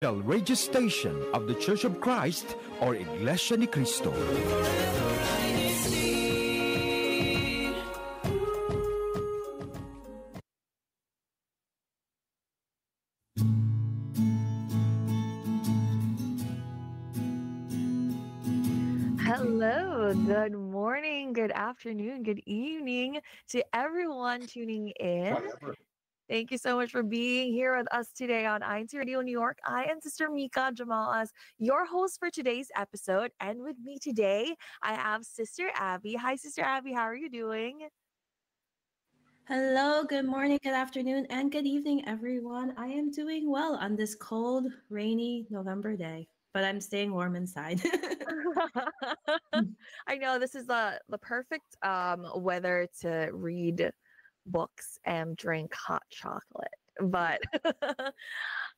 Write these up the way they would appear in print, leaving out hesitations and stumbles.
radio station of the Church of Christ or Iglesia ni Cristo. Hello, good morning, good afternoon, good evening to everyone tuning in. Whatever. Thank you so much for being here with us today on INCRadio NY. I am Sister Mika Jamal as your host for today's episode. And with me today, I have Sister Abby. Hi, Sister Abby. How are you doing? Hello, good morning, good afternoon, and good evening, everyone. I am doing well on this cold, rainy November day, but I'm staying warm inside. I know this is the perfect weather to read books and drink hot chocolate, but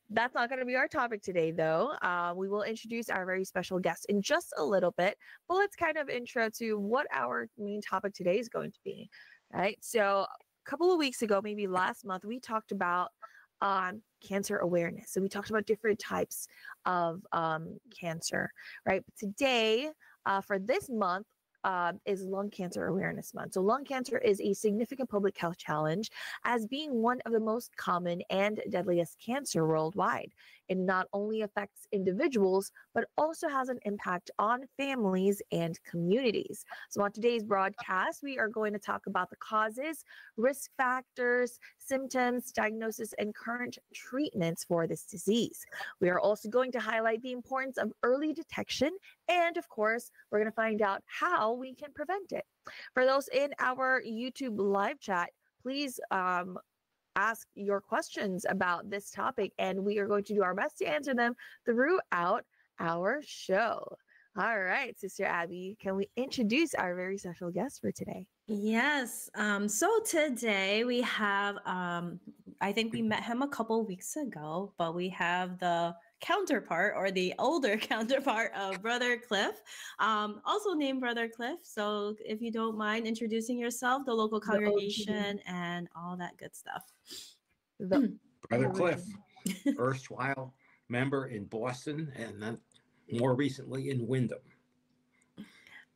that's not going to be our topic today, though. We will introduce our very special guest in just a little bit, but let's kind of intro to what our main topic today is going to be, right? So a couple of weeks ago, maybe last month, we talked about cancer awareness. So we talked about different types of cancer, right? But today, for this month, is Lung Cancer Awareness Month. So lung cancer is a significant public health challenge as being one of the most common and deadliest cancer worldwide. It not only affects individuals, but also has an impact on families and communities. So on today's broadcast, we are going to talk about the causes, risk factors, symptoms, diagnosis, and current treatments for this disease. We are also going to highlight the importance of early detection, and of course, we're going to find out how we can prevent it. For those in our YouTube live chat, please ask your questions about this topic, and we are going to do our best to answer them throughout our show. All right, Sister Abby, can we introduce our very special guest for today? Yes. So today we have, I think we met him a couple weeks ago, but we have the counterpart or the older counterpart of Brother Cliff, also named Brother Cliff. So if you don't mind introducing yourself, the local congregation, and all that good stuff. Brother Cliff, erstwhile member in Boston and then more recently in Wyndham.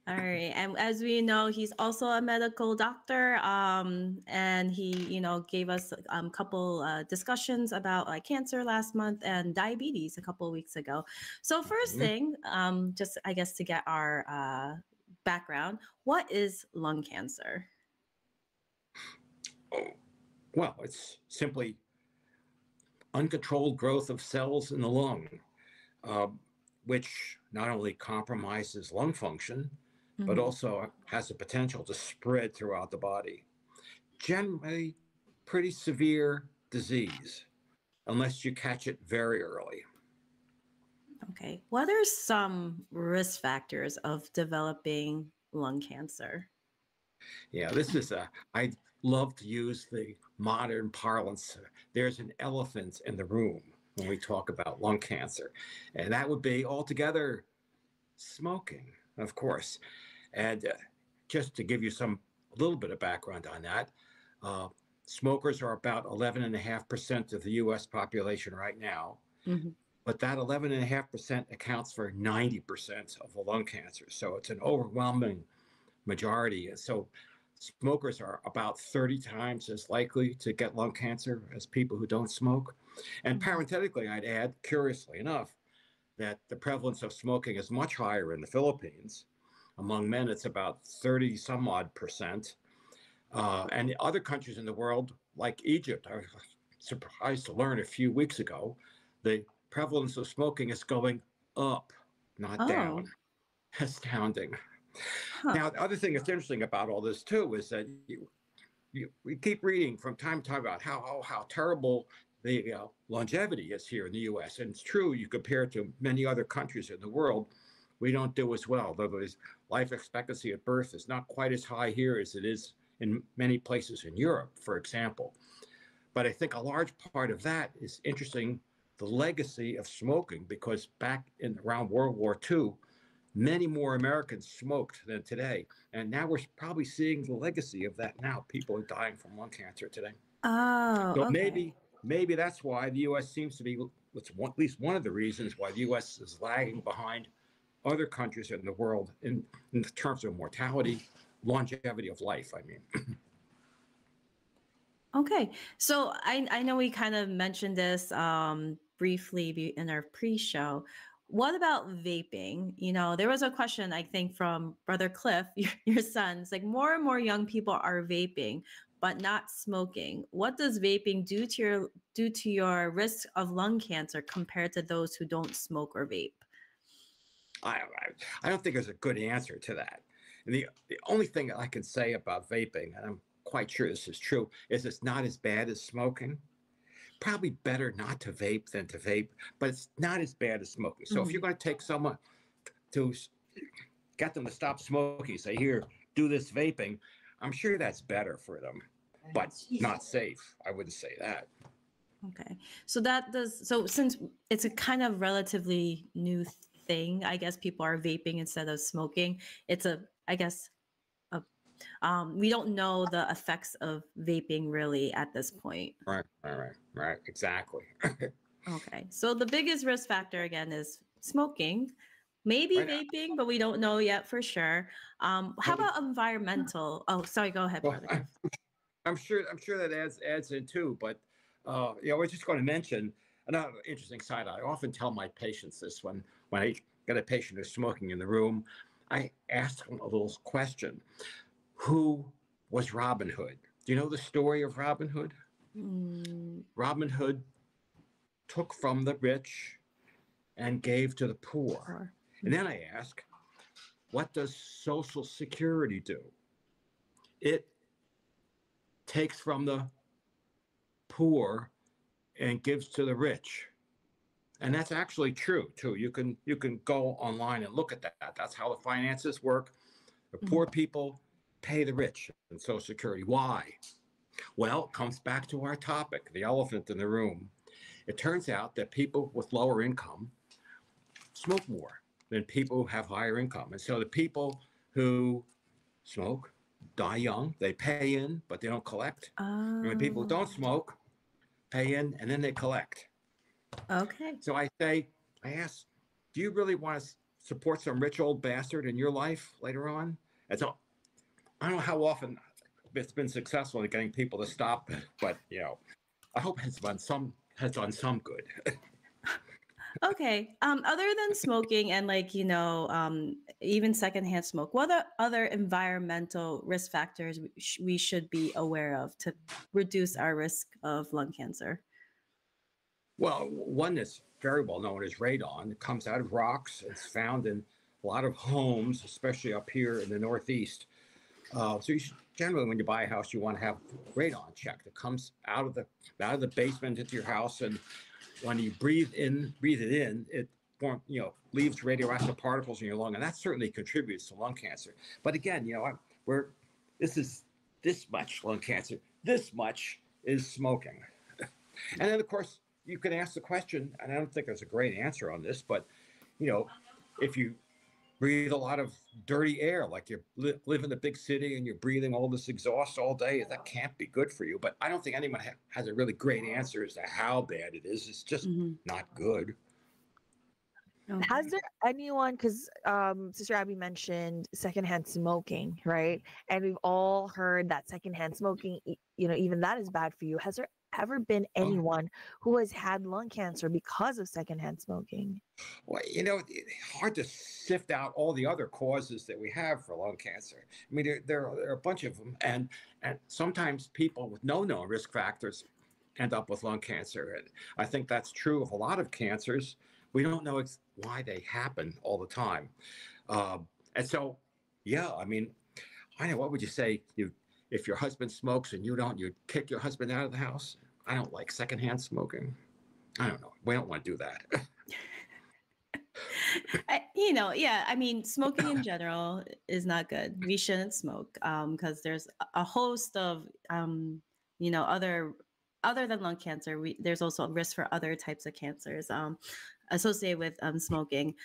All right. And as we know, he's also a medical doctor. And he, gave us a couple discussions about cancer last month and diabetes a couple of weeks ago. So first thing, just I guess to get our background, what is lung cancer? Oh, well, it's simply uncontrolled growth of cells in the lung, which not only compromises lung function, but also has the potential to spread throughout the body. Generally, pretty severe disease, unless you catch it very early. Okay. What are some risk factors of developing lung cancer? Yeah, I love to use the modern parlance. There's an elephant in the room when we talk about lung cancer, and that would be altogether smoking, of course. And just to give you a little bit of background on that, smokers are about 11.5% of the U.S. population right now. But that 11.5% accounts for 90% of the lung cancer. So it's an overwhelming majority. And so smokers are about 30 times as likely to get lung cancer as people who don't smoke. And parenthetically, I'd add, curiously enough, that the prevalence of smoking is much higher in the Philippines. Among men, it's about 30 some odd percent. And other countries in the world, like Egypt, I was surprised to learn a few weeks ago, the prevalence of smoking is going up, not down. Astounding. Now, the other thing that's interesting about all this, too, is that we keep reading from time to time about how terrible the longevity is here in the U.S. And it's true, you compare it to many other countries in the world, we don't do as well. Though life expectancy at birth is not quite as high here as it is in many places in Europe, for example. But I think a large part of that is interesting, the legacy of smoking, because back around World War II, many more Americans smoked than today. And now we're probably seeing the legacy of that now. People are dying from lung cancer today. Oh, So okay. maybe that's why the U.S. seems to be at least one of the reasons why the U.S. is lagging behind other countries in the world in terms of mortality, longevity of life, I mean. Okay, so I know we kind of mentioned this briefly in our pre-show. What about vaping? You know, there was a question, I think, from Brother Cliff, your son. It's like more and more young people are vaping, but not smoking. What does vaping do to your risk of lung cancer compared to those who don't smoke or vape? I don't think there's a good answer to that. And the only thing I can say about vaping, and I'm quite sure this is true, is it's not as bad as smoking. Probably better not to vape than to vape, but it's not as bad as smoking. So if you're going to take someone to get them to stop smoking, say, here, do this vaping, I'm sure that's better for them, but not safe. I wouldn't say that. Okay. So since it's a kind of relatively new thing, I guess people are vaping instead of smoking. We don't know the effects of vaping really at this point. Right. Exactly. Okay. So the biggest risk factor again is smoking, maybe vaping, but we don't know yet for sure. How about environmental? Oh, sorry. Go ahead, Well, brother. I'm sure that adds in too, but I was just going to mention another interesting side. I often tell my patients this when I get a patient who's smoking in the room, I ask them a little question. Who was Robin Hood? Do you know the story of Robin Hood? Robin Hood took from the rich and gave to the poor. And then I ask, what does Social Security do? It takes from the poor and gives to the rich. And that's actually true too. You can go online and look at that. That's how the finances work. The poor people pay the rich in Social Security. Why? Well, it comes back to our topic, the elephant in the room. It turns out that people with lower income smoke more than people who have higher income. And so the people who smoke die young. They pay in, but they don't collect. And when people who don't smoke pay in and then they collect. Okay. So I ask, do you really want to support some rich old bastard in your life later on? And so I don't know how often it's been successful in getting people to stop, but I hope it's done some good. Okay. Other than smoking and even secondhand smoke, what are other environmental risk factors we should be aware of to reduce our risk of lung cancer? Well, one that's very well known is radon. It comes out of rocks. It's found in a lot of homes, especially up here in the Northeast. So you should, generally, when you buy a house, you want to have radon checked. It comes out of the basement into your house, and when you breathe it in, it leaves radioactive particles in your lung, and that certainly contributes to lung cancer. But again, this is this much lung cancer. This much is smoking, and then of course you can ask the question, and I don't think there's a great answer on this, but if you breathe a lot of dirty air, like you live in a big city and you're breathing all this exhaust all day, that can't be good for you. But I don't think anyone has a really great answer as to how bad it is. It's just not good. Okay. Has there anyone, because Sister Abby mentioned secondhand smoking, right? And we've all heard that secondhand smoking, even that is bad for you. Has there ever been anyone who has had lung cancer because of secondhand smoking? Well, it's hard to sift out all the other causes that we have for lung cancer. I mean, there are a bunch of them, and sometimes people with no known risk factors end up with lung cancer. And I think that's true of a lot of cancers. We don't know why they happen all the time. And so, I mean, I know, what would you say? If your husband smokes and you don't, you'd kick your husband out of the house? I don't like secondhand smoking. I don't know. We don't want to do that. I mean, smoking in general is not good. We shouldn't smoke because there's a host of, other than lung cancer, there's also a risk for other types of cancers associated with smoking.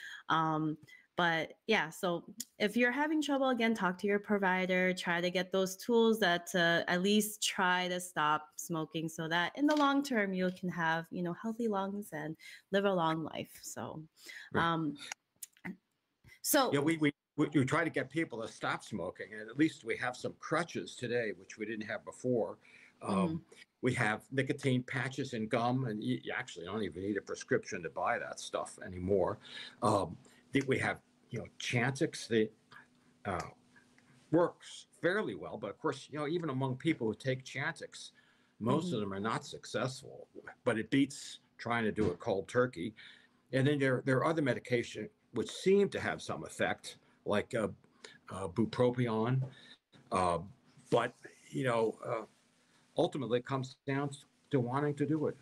But yeah, so if you're having trouble, again, talk to your provider, try to get those tools that at least try to stop smoking so that in the long term, you can have, healthy lungs and live a long life. So, Right. so Yeah, we try to get people to stop smoking, and at least we have some crutches today, which we didn't have before. mhm. We have nicotine patches and gum, and you actually don't even need a prescription to buy that stuff anymore. We have, Chantix that works fairly well, but of course, even among people who take Chantix, most of them are not successful. But it beats trying to do it cold turkey. And then there are other medication which seem to have some effect, like bupropion. Uh, but ultimately, it comes down to wanting to do it.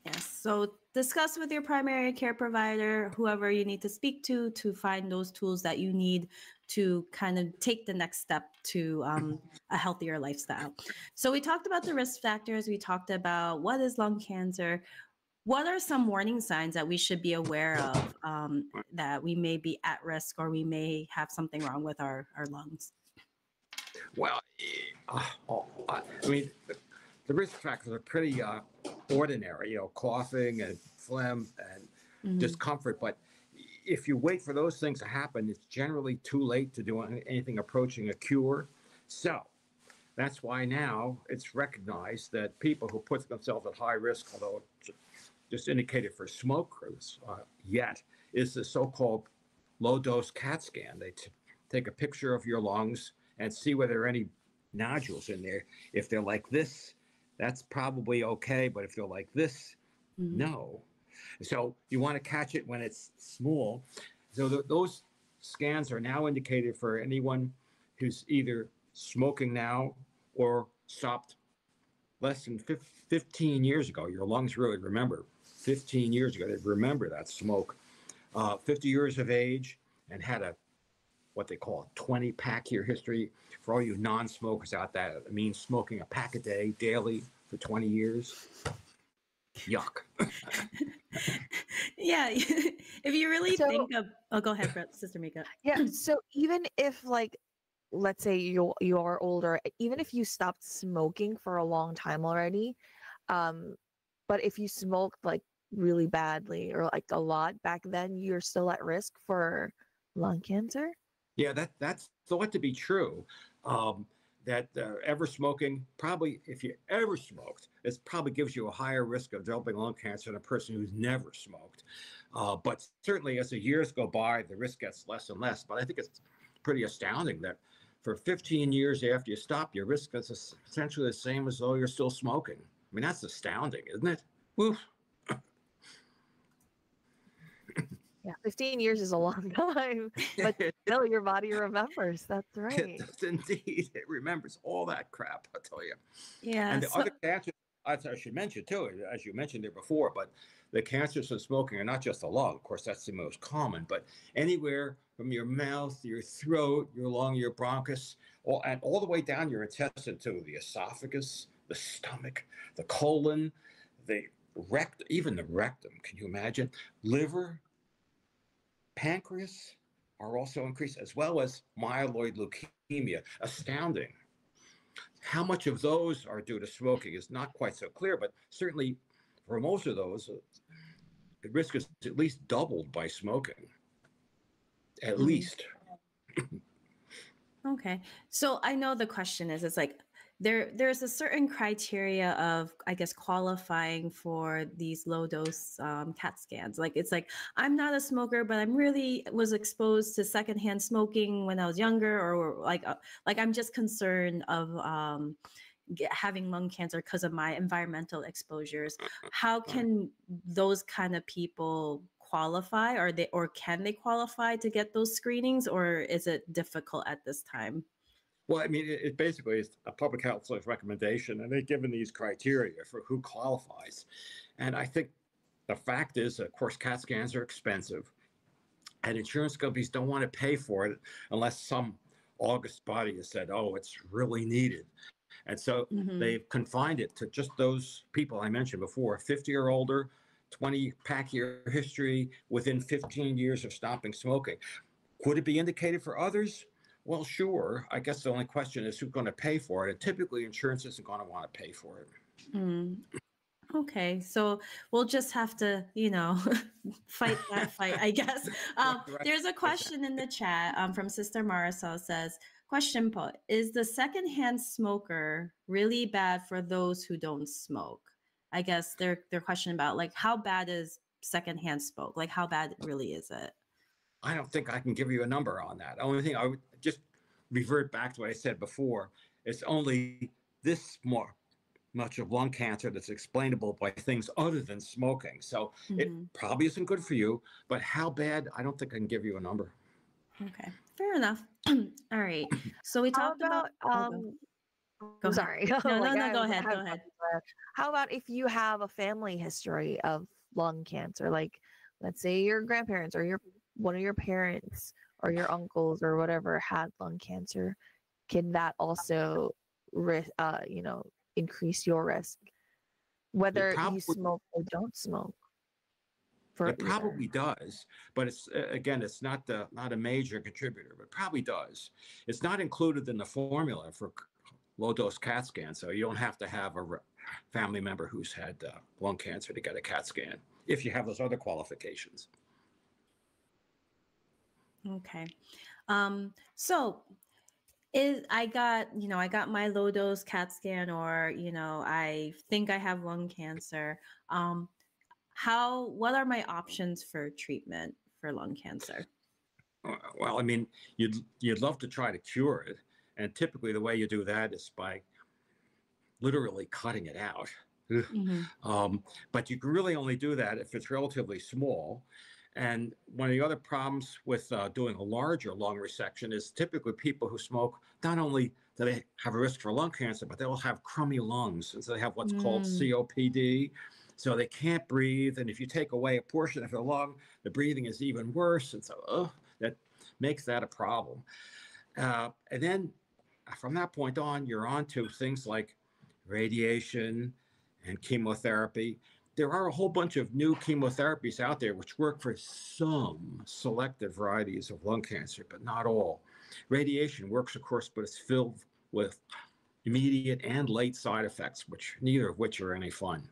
Yes. So discuss with your primary care provider, whoever you need to speak to find those tools that you need to kind of take the next step to a healthier lifestyle. So we talked about the risk factors. We talked about what is lung cancer. What are some warning signs that we should be aware of that we may be at risk or we may have something wrong with our lungs? Well, I mean, the risk factors are pretty ordinary, coughing and phlegm and discomfort. But if you wait for those things to happen, it's generally too late to do anything approaching a cure. So that's why now it's recognized that people who put themselves at high risk, although just indicated for smokers yet, is the so-called low-dose CAT scan. They take a picture of your lungs and see whether there are any nodules in there. If they're like this, that's probably okay. But if they're like this, no. So you want to catch it when it's small. So those scans are now indicated for anyone who's either smoking now or stopped less than 15 years ago. Your lungs really remember 15 years ago. They remember that smoke. 50 years of age and had what they call a 20-pack year history. For all you non-smokers out there, it means smoking a pack a day daily for 20 years. Yuck. Yeah. If you really think of, go ahead, Sister Mika. Yeah. So even if, like, let's say you are older, even if you stopped smoking for a long time already, but if you smoked like really badly or like a lot back then, you're still at risk for lung cancer. Yeah, that's thought to be true. That ever smoking, probably if you ever smoked, it probably gives you a higher risk of developing lung cancer than a person who's never smoked. But certainly as the years go by, the risk gets less and less. But I think it's pretty astounding that for 15 years after you stop, your risk is essentially the same as though you're still smoking. I mean, that's astounding, isn't it? Woof. Yeah, 15 years is a long time, but still your body remembers. That's right. It does indeed. It remembers all that crap, I'll tell you. Yeah. And the other cancers, I should mention too, as you mentioned there before, but the cancers of smoking are not just the lung. Of course, that's the most common, but anywhere from your mouth, your throat, your lung, your bronchus, and all the way down your intestine too, the esophagus, the stomach, the colon, the rectum, even the rectum. Can you imagine? Liver, pancreas are also increased, as well as myeloid leukemia. Astounding. How much of those are due to smoking is not quite so clear, but certainly for most of those, the risk is at least doubled by smoking. At least. Okay. So I know the question is, it's like there's a certain criteria of, I guess, qualifying for these low dose CAT scans. Like, it's like, I'm not a smoker, but I'm really was exposed to secondhand smoking when I was younger, or like I'm just concerned of having lung cancer because of my environmental exposures. How can those kind of people qualify? Or can they qualify to get those screenings, or is it difficult at this time? Well, I mean, it basically is a public health service recommendation, and they've given these criteria for who qualifies. And I think the fact is, of course, CAT scans are expensive, and insurance companies don't want to pay for it unless some august body has said, oh, it's really needed. And so they've confined it to just those people I mentioned before, 50 or older, 20 pack year history within 15 years of stopping smoking. Could it be indicated for others? Well, sure. I guess the only question is who's going to pay for it. And typically, insurance isn't going to want to pay for it. Mm. Okay, so we'll just have to, fight that fight, I guess. Right. There's a question in the chat from Sister Marisol says, question put, is the secondhand smoker really bad for those who don't smoke? I guess their question about like how bad is secondhand smoke? Like how bad really is it? I don't think I can give you a number on that. The only thing I would just revert back to what I said before. It's only this much of lung cancer that's explainable by things other than smoking. So it probably isn't good for you, but how bad, I don't think I can give you a number. Okay, fair enough. All right. So we talked about I'm sorry. No, go ahead. Go ahead. How about if you have a family history of lung cancer? Like, let's say your grandparents or one of your parents or your uncles or whatever had lung cancer. Can that also increase your risk, whether you smoke or don't smoke? It probably does, but it's again, it's not a major contributor, but probably does. It's not included in the formula for low dose CAT scan, so you don't have to have a family member who's had lung cancer to get a CAT scan if you have those other qualifications. Okay, so I got my low dose CAT scan, or I think I have lung cancer. What are my options for treatment for lung cancer? Well, I mean, you'd love to try to cure it, and typically the way you do that is by literally cutting it out. But you can really only do that if it's relatively small. And one of the other problems with doing a larger lung resection is typically people who smoke, not only do they have a risk for lung cancer, but they'll have crummy lungs. And so they have what's called COPD. So they can't breathe. And if you take away a portion of their lung, the breathing is even worse. And so that makes that a problem. And then from that point on, you're on to things like radiation and chemotherapy. There are a whole bunch of new chemotherapies out there which work for some selected varieties of lung cancer, but not all. Radiation works, of course, but it's filled with immediate and late side effects, neither of which are any fun.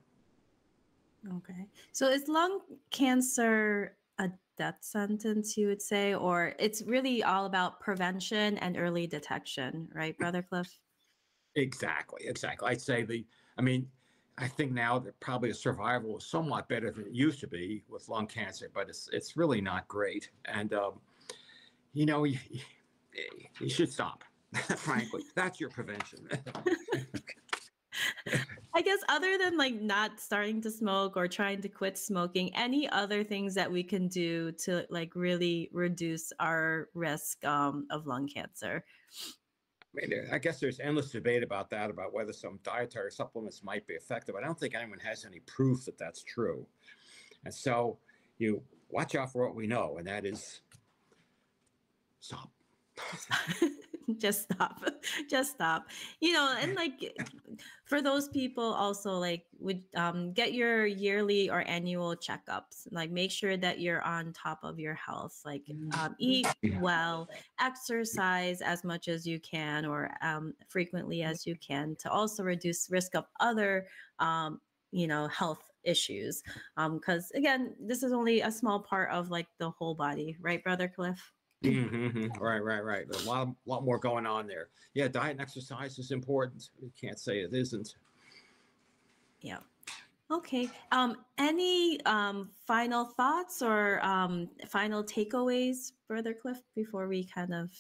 Okay. So is lung cancer a death sentence, you would say, or it's really all about prevention and early detection, right, Brother Cliff? Exactly. I'd say I think now that probably the survival is somewhat better than it used to be with lung cancer, but it's really not great. And, you should stop, frankly. That's your prevention. I guess other than like not starting to smoke or trying to quit smoking, any other things that we can do to like really reduce our risk of lung cancer? I mean, I guess there's endless debate about that, about whether some dietary supplements might be effective. I don't think anyone has any proof that that's true. And so you watch out for what we know, and that is stop. Just stop. And like for those people also, like would get your yearly or annual checkups, like make sure that you're on top of your health, like eat well, exercise as much as you can, or frequently as you can, to also reduce risk of other health issues, because again, this is only a small part of like the whole body, right, Brother Cliff? Right. There's a lot more going on there. Yeah, diet and exercise is important. You can't say it isn't. Yeah. Okay. Any final thoughts or final takeaways, Brother Cliff, before we kind of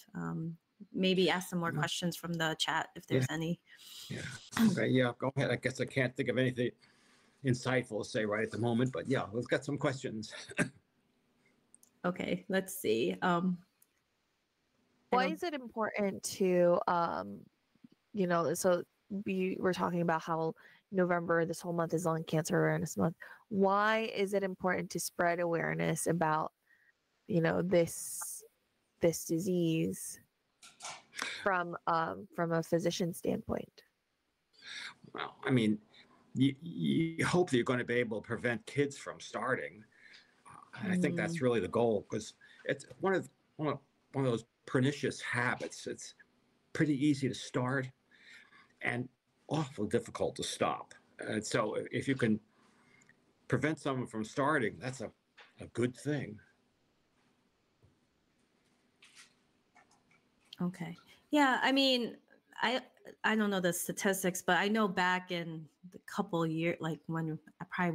maybe ask some more questions from the chat, if there's any? Yeah. Okay. Yeah. Go ahead. I guess I can't think of anything insightful to say right at the moment, but yeah, we've got some questions. Okay. Let's see. Why is it important to, so we were talking about how November, this whole month, is Lung Cancer Awareness Month. Why is it important to spread awareness about, this disease from a physician standpoint? Well, I mean, you hope that you're going to be able to prevent kids from starting. And I think that's really the goal, because it's one of those pernicious habits. It's pretty easy to start and awful difficult to stop. And so if you can prevent someone from starting, that's a good thing. Okay. Yeah, I mean, I don't know the statistics, but I know back in the couple years, like when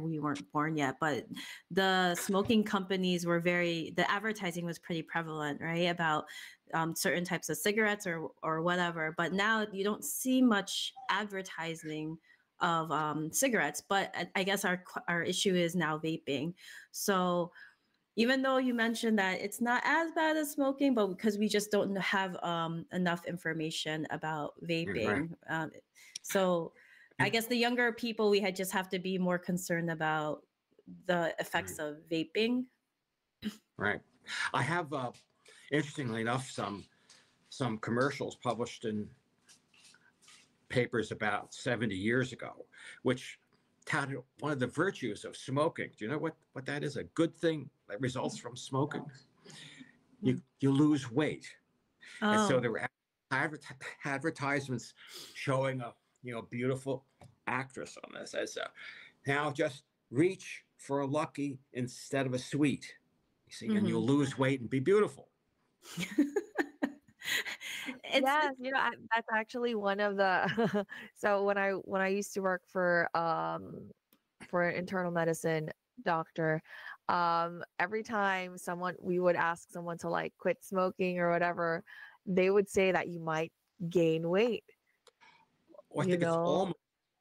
we weren't born yet, but the smoking companies were the advertising was pretty prevalent, right? About certain types of cigarettes or whatever. But now you don't see much advertising of cigarettes. But I guess our issue is now vaping. So even though you mentioned that it's not as bad as smoking, but because we just don't have enough information about vaping. Right. So I guess the younger people, we just have to be more concerned about the effects of vaping. Right. I have, interestingly enough, some commercials published in papers about 70 years ago, which touted one of the virtues of smoking. Do you know what that is? A good thing that results from smoking? You lose weight. Oh. And so there were advertisements showing a beautiful actress on this as now just reach for a lucky instead of a sweet. You see, and you'll lose weight and be beautiful. Yes, that's actually one of the so when I used to work for an internal medicine doctor, every time we would ask someone to like quit smoking or whatever, they would say that you might gain weight. Well, I think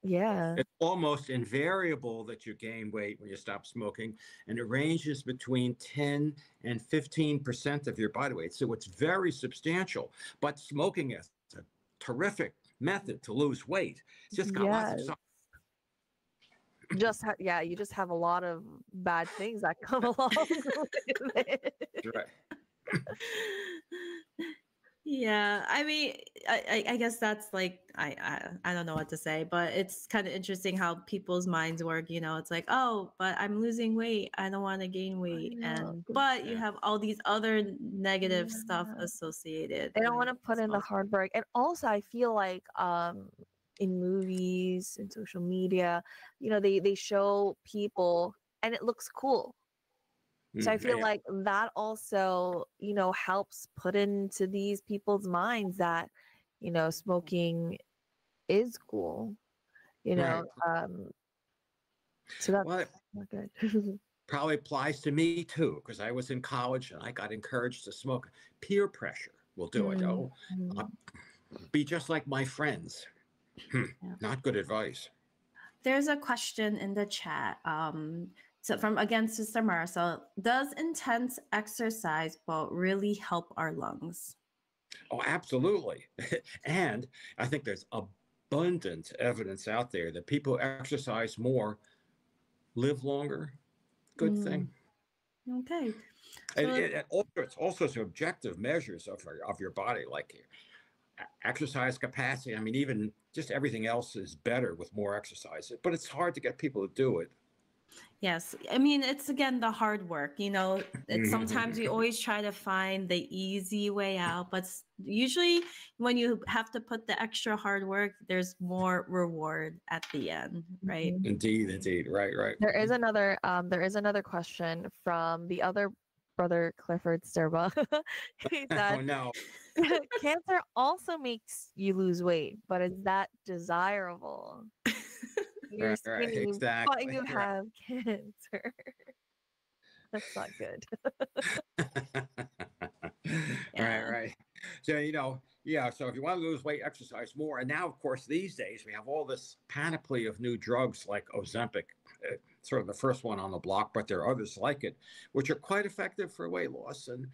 Yeah. it's almost invariable that you gain weight when you stop smoking, and it ranges between 10 and 15% of your body weight. So it's very substantial. But smoking is a terrific method to lose weight. It's just got lots of stuff. You just have a lot of bad things that come along with it. Right. Yeah, I mean, I guess that's like I don't know what to say, but it's kind of interesting how people's minds work. It's like, oh, but I'm losing weight, I don't want to gain weight, but you have all these other negative stuff associated. They don't want to put in the hard work, and also I feel like in movies and social media, they show people and it looks cool. So I feel like that also, helps put into these people's minds that, smoking is cool, Right. So that's not good. Probably applies to me too, because I was in college and I got encouraged to smoke. Peer pressure will do it. Oh, be just like my friends. Not good advice. There's a question in the chat. So from again, Sister Marcel, does intense exercise really help our lungs? Oh, absolutely. And I think there's abundant evidence out there that people who exercise more live longer. Good thing. Okay. And it's also some objective measures of your body, like your exercise capacity. I mean, even just everything else is better with more exercise, but it's hard to get people to do it. Yes. I mean, it's again the hard work, sometimes we always try to find the easy way out, but usually when you have to put the extra hard work, there's more reward at the end, right? Indeed. Right. There is another question from the other brother, Clifford Sturba. He said, oh no. Cancer also makes you lose weight, but is that desirable? You're skinny, exactly. but you have cancer. That's not good. Right. So, so if you want to lose weight, exercise more. And now, of course, these days, we have all this panoply of new drugs like Ozempic, sort of the first one on the block, but there are others like it, which are quite effective for weight loss. And,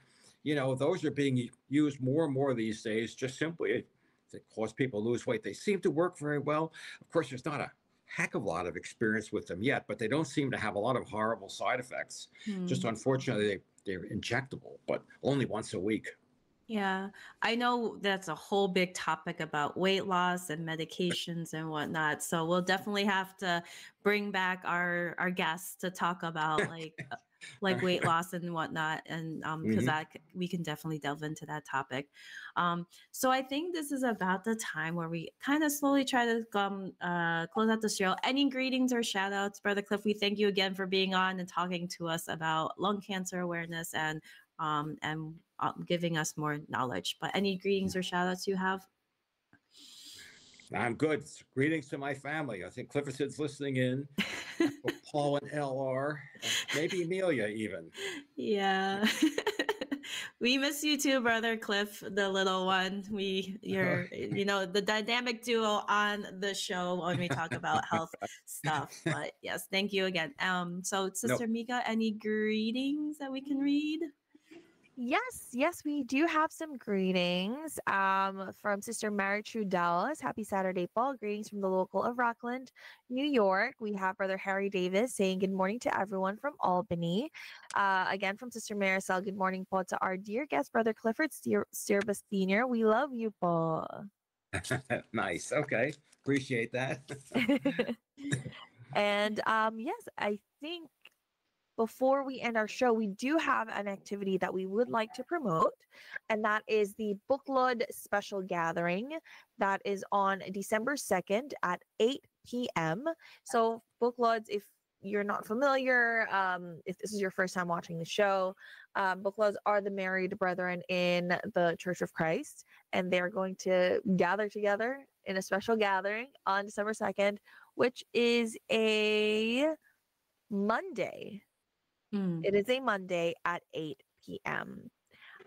those are being used more and more these days, just simply to cause people to lose weight. They seem to work very well. Of course, there's not a heck of a lot of experience with them yet, but they don't seem to have a lot of horrible side effects. Just unfortunately, they're injectable, but only once a week. Yeah, I know that's a whole big topic about weight loss and medications and whatnot. So we'll definitely have to bring back our guests to talk about like weight loss and whatnot, and because Mhm. we can definitely delve into that topic. So I think this is about the time where we kind of slowly try to close out the show. Any greetings or shout outs, Brother Cliff? We thank you again for being on and talking to us about lung cancer awareness and giving us more knowledge. But any greetings or shout outs you have? I'm good. Greetings to my family. I think Clifferson's listening in. Paul and LR, and maybe Amelia even. Yeah. We miss you too, Brother Cliff, the little one. You're the dynamic duo on the show when we talk about health stuff. But yes, thank you again. So Sister Nope. Mika, any greetings that we can read? Yes, we do have some greetings from Sister Mary Trudell. Happy Saturday, Paul. Greetings from the local of Rockland, New York. We have Brother Harry Davis saying good morning to everyone from Albany. Again, from Sister Maricel, good morning, Paul, to our dear guest, Brother Clifford Sturba Sr. We love you, Paul. Nice. Okay. Appreciate that. And yes, I think before we end our show, we do have an activity that we would like to promote, and that is the Booklod special gathering that is on December 2nd at 8 p.m. So, Booklods, if you're not familiar, if this is your first time watching the show, Booklods are the married brethren in the Church of Christ, and they're going to gather together in a special gathering on December 2nd, which is a Monday. It is a Monday at 8 p.m.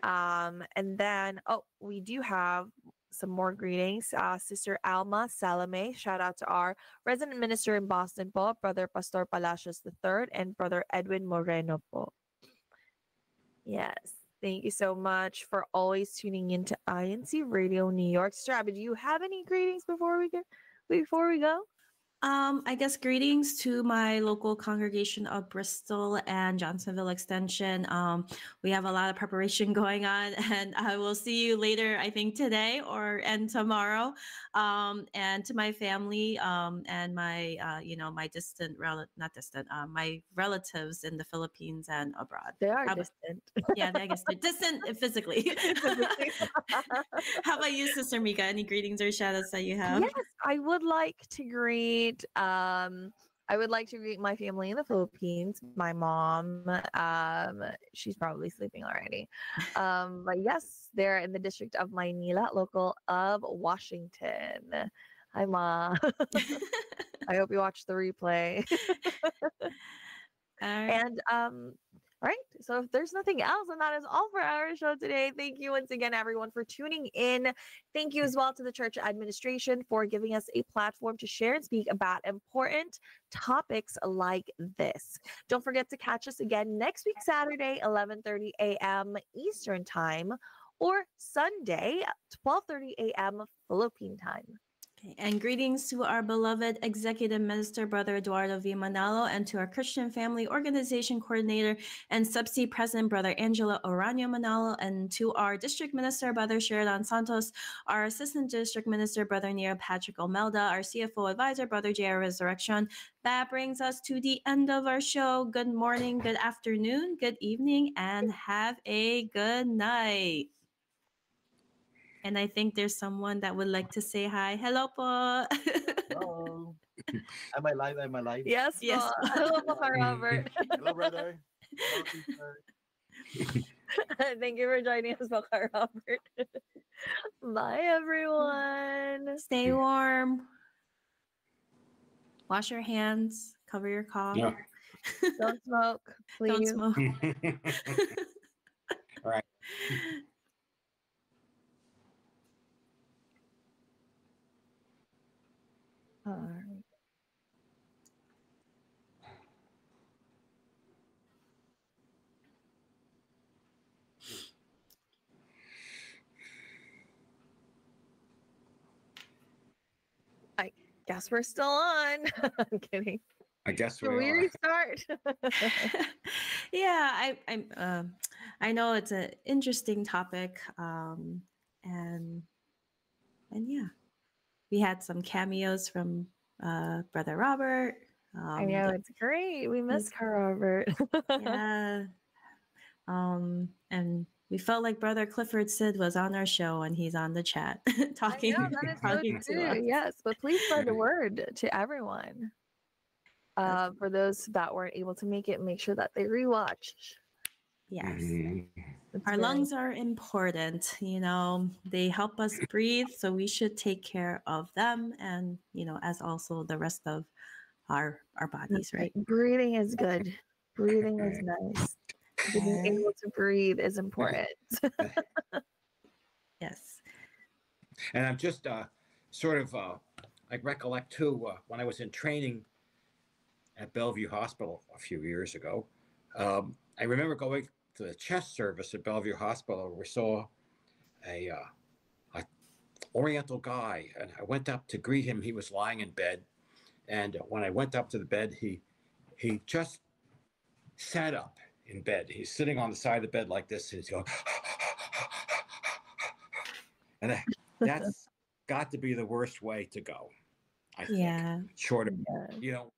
And then, we do have some more greetings. Sister Alma Salome, shout out to our resident minister in Boston, po, Brother Pastor Palacios III, and Brother Edwin Moreno, po. Yes. Thank you so much for always tuning into INCRadio New York. Sister Abby, do you have any greetings before we go? I guess greetings to my local congregation of Bristol and Johnsonville Extension. We have a lot of preparation going on, and I will see you later, I think today and tomorrow. And to my family and my, my my relatives in the Philippines and abroad. They are distant. Yeah, I guess they're distant physically. How about you, Sister Mika? Any greetings or shout outs that you have? Yes, I would like to greet my family in the Philippines. My mom, she's probably sleeping already. But yes, they're in the district of Maynila, local of Washington. Hi, Ma. I hope you watch the replay. And all right. So if there's nothing else, and that is all for our show today. Thank you once again, everyone, for tuning in. Thank you as well to the church administration for giving us a platform to share and speak about important topics like this. Don't forget to catch us again next week, Saturday, 11:30 a.m. Eastern Time, or Sunday, 12:30 a.m. Philippine Time. And greetings to our beloved Executive Minister, Brother Eduardo V. Manalo, and to our Christian Family Organization Coordinator and Subsea President, Brother Angelo Oranio Manalo, and to our District Minister, Brother Sheridan Santos, our Assistant District Minister, Brother Neil Patrick Omelda, our CFO Advisor, Brother J.R. Resurrection. That brings us to the end of our show. Good morning, good afternoon, good evening, and have a good night. And I think there's someone that would like to say hi. Hello po. Hello. Am I live? Yes, Yes. Hello po, Robert. Hello, brother. Hello, sister. Thank you for joining us, Robert. Bye, everyone. Stay warm. Wash your hands. Cover your cough. Yeah. Don't smoke, please. Don't smoke. All right. All right. I guess we're still on. I'm kidding. I guess Did we we are. restart? Yeah, I know it's an interesting topic, and yeah, we had some cameos from Brother Robert. I know, it's great. We miss Carl Robert. Yeah, and we felt like Brother Clifford Sid was on our show, and he's on the chat talking, I know, that is so talking to us. true. Yes, but please spread the word to everyone. For those that weren't able to make it, make sure that they rewatch. Yes. Mhm. It's Our very- lungs are important, you know, they help us breathe, so we should take care of them, and you know, as also the rest of our bodies, right? Breathing is good. Breathing is nice. Being Yeah. able to breathe is important. Yes. And I'm just sort of, I recollect too, when I was in training at Bellevue Hospital a few years ago, I remember going to the chest service at Bellevue Hospital where we saw a Oriental guy, and I went up to greet him. He was lying in bed, and when I went up to the bed, he just sat up in bed. He's sitting on the side of the bed like this, and he's going, and that's got to be the worst way to go, I think. Yeah. Short of, Yeah. you know,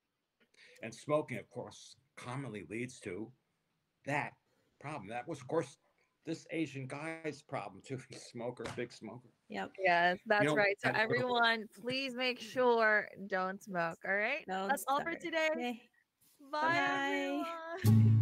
and smoking, of course, commonly leads to that problem. That was, of course, this Asian guy's problem too. He's a smoker, big smoker. Yep. Yes, that's know, right. So I don't know. everyone, please make sure don't smoke. All right. Don't That's all for start. today. Okay. Bye, Bye. everyone.